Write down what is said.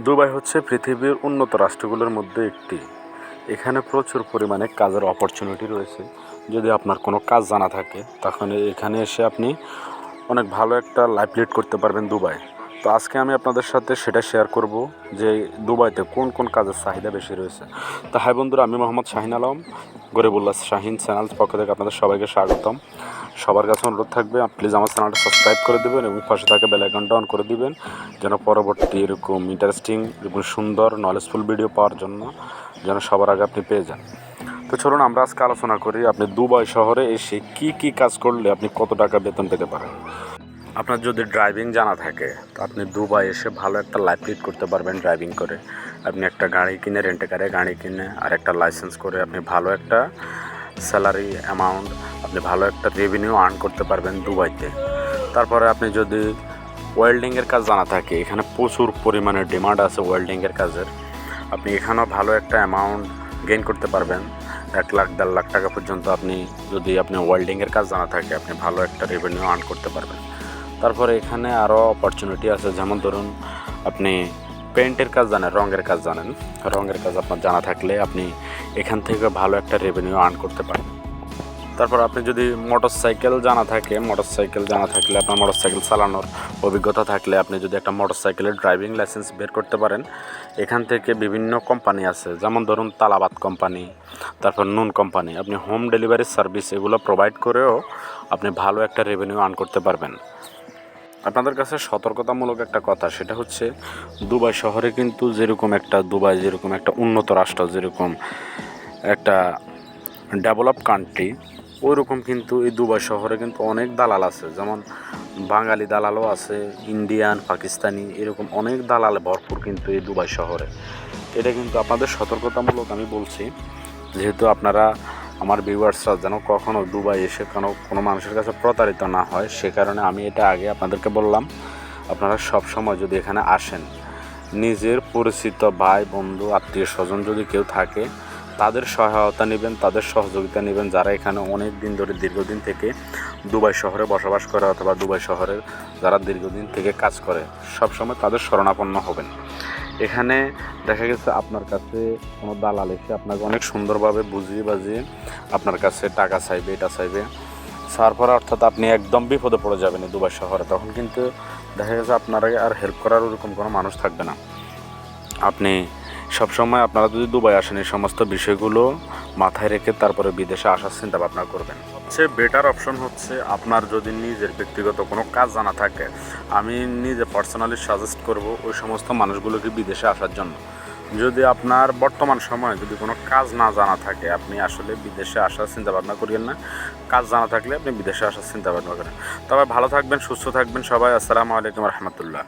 Dubai হচ্ছে পৃথিবীর উন্নত রাষ্ট্রগুলোর মধ্যে একটি। এখানে প্রচুর পরিমাণে কাজের অপরচুনিটি রয়েছে। যদি আপনার কোনো কাজ জানা থাকে তখন এখানে এসে আপনি অনেক ভালো একটা লাইফ লিড করতে পারবেন দুবাই। তো আজকে আমি আপনাদের সাথে সেটা শেয়ার করব যে দুবাইতে কোন কোন কাজের চাহিদা বেশি রয়েছে। তো হাই বন্ধুরা, আমি মোহাম্মদ শাহিন আলম, গরিবুল্লাহ শাহিন চ্যানেল পক্ষ থেকে আপনাদের সবাইকে স্বাগতম। সবার কাছে অনুরোধ থাকবে প্লিজ আমার চ্যানেলটা সাবস্ক্রাইব করে দেবেন এবং পাশে থাকা বেল আইকনটা অন করে দিবেন, যেন পরবর্তী এরকম ইন্টারেস্টিং এবং সুন্দর নলেজফুল ভিডিও পাওয়ার জন্য যেন সবার আগে আপনি পেয়ে যান। তো চলুন আমরা আজকে আলোচনা করি আপনি দুবাই শহরে এসে কি কি কাজ করলে আপনি কত টাকা বেতন পেতে পারেন। আপনার যদি ড্রাইভিং জানা থাকে তো আপনি দুবাই এসে ভালো একটা লাইফ লিড করতে পারবেন ড্রাইভিং করে। আপনি একটা গাড়ি কিনে, রেন্টে কারে গাড়ি কিনে আর একটা লাইসেন্স করে আপনি ভালো একটা স্যালারি অ্যামাউন্ট, আপনি ভালো একটা রেভিনিউ আর্ন করতে পারবেন দুবাইতে। তারপরে আপনি যদি ওয়েল্ডিংয়ের কাজ জানা থাকে, এখানে প্রচুর পরিমাণে ডিমান্ড আছে ওয়েল্ডিংয়ের কাজের। আপনি এখানেও ভালো একটা অ্যামাউন্ট গেইন করতে পারবেন, 1 লাখ 1.5 লাখ টাকা পর্যন্ত। আপনি যদি ওয়েল্ডিংয়ের কাজ জানা থাকে আপনি ভালো একটা রেভিনিউ আর্ন করতে পারবেন। তারপরে এখানে আরও অপরচুনিটি আছে, যেমন ধরুন আপনি পেন্টের কাজ জানেন, রঙের কাজ জানেন, রঙের কাজ আপনার জানা থাকলে আপনি এখান থেকে ভালো একটা রেভিনিউ আর্ন করতে পারেন। তারপর আপনি যদি মোটরসাইকেল জানা থাকলে আপনার মোটরসাইকেল চালানোর অভিজ্ঞতা থাকলে আপনি যদি একটা মোটরসাইকেলের ড্রাইভিং লাইসেন্স বের করতে পারেন, এখান থেকে বিভিন্ন কোম্পানি আছে, যেমন ধরুন তালাবাত কোম্পানি, তারপর নুন কোম্পানি, আপনি হোম ডেলিভারি সার্ভিস এগুলো প্রোভাইড করেও আপনি ভালো একটা রেভিনিউ আর্ন করতে পারবেন। আপনাদের কাছে সতর্কতামূলক একটা কথা, সেটা হচ্ছে দুবাই শহরে কিন্তু যেরকম একটা উন্নত রাষ্ট্র, যেরকম একটা ডেভেলপ কান্ট্রি, ওই রকম কিন্তু এই দুবাই শহরে কিন্তু অনেক দালাল আছে। যেমন বাঙালি দালালও আছে, ইন্ডিয়ান, পাকিস্তানি, এরকম অনেক দালাল ভরপুর কিন্তু এই দুবাই শহরে। এটা কিন্তু আপনাদের সতর্কতামূলক আমি বলছি, যেহেতু আপনারা আমার ভিউয়ার্সরা যেন কখনও দুবাই এসে কোনো মানুষের কাছে প্রতারিত না হয়, সে কারণে আমি এটা আগে আপনাদেরকে বললাম। আপনারা সব সময় যদি এখানে আসেন, নিজের পরিচিত ভাই বন্ধু আত্মীয় স্বজন যদি কেউ থাকে তাদের সহায়তা নেবেন, তাদের সহযোগিতা নেবেন, যারা এখানে অনেক দিন ধরে দীর্ঘদিন থেকে দুবাই শহরে বসবাস করে অথবা দুবাই শহরের যারা দীর্ঘদিন থেকে কাজ করে, সবসময় তাদের শরণাপন্ন হবেন। এখানে দেখা গেছে আপনার কাছে কোনো দালাল এসে আপনাকে অনেক সুন্দরভাবে বুঝিয়ে বাজিয়ে আপনার কাছে টাকা চাইবে, এটা চাইবে, তারপরে অর্থাৎ আপনি একদম বিপদে পড়ে যাবেন এই দুবাই শহরে। তখন কিন্তু দেখা গেছে আপনারা আর হেল্প করার ওরকম কোনো মানুষ থাকবে না। আপনি সবসময় আপনারা যদি দুবাই আসেন এই সমস্ত বিষয়গুলো মাথায় রেখে তারপরে বিদেশে আসার চিন্তা ভাবনা করবেন। সবচেয়ে বেটার অপশন হচ্ছে আপনার যদি নিজের ব্যক্তিগত কোনো কাজ জানা থাকে, আমি নিজে পার্সোনালি সাজেস্ট করব ওই সমস্ত মানুষগুলোকে বিদেশে আসার জন্য। যদি আপনার বর্তমান সময়ে যদি কোনো কাজ না জানা থাকে, আপনি আসলে বিদেশে আসার চিন্তা ভাবনা করিয়েন না। কাজ জানা থাকলে আপনি বিদেশে আসার চিন্তা ভাবনা করেন। তবে ভালো থাকবেন, সুস্থ থাকবেন সবাই। আসসালামু আলাইকুম রহমতুল্লাহ।